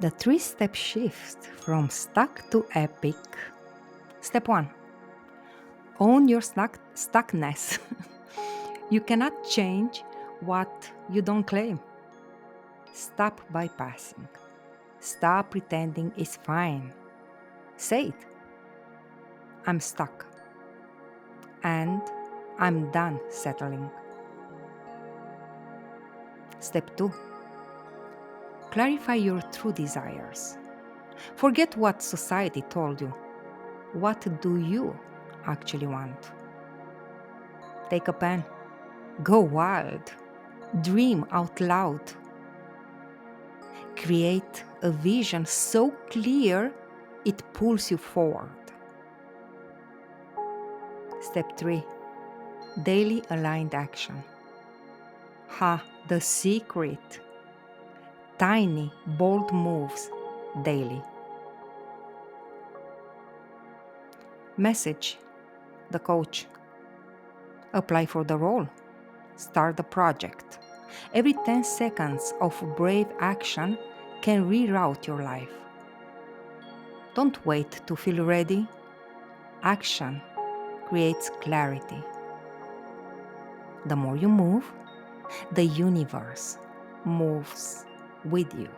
The 3-step shift from stuck to epic. Step 1. Own your stuckness. You cannot change what you don't claim. Stop bypassing. Stop pretending it's fine. Say it. I'm stuck. And I'm done settling. Step 2. Clarify your true desires. Forget what society told you. What do you actually want? Take a pen. Go wild. Dream out loud. Create a vision so clear it pulls you forward. Step 3. Daily aligned action. The secret. Tiny, bold moves daily. Message the coach. Apply for the role. Start the project. Every 10 seconds of brave action can reroute your life. Don't wait to feel ready. Action creates clarity. The more you move, the universe moves with you.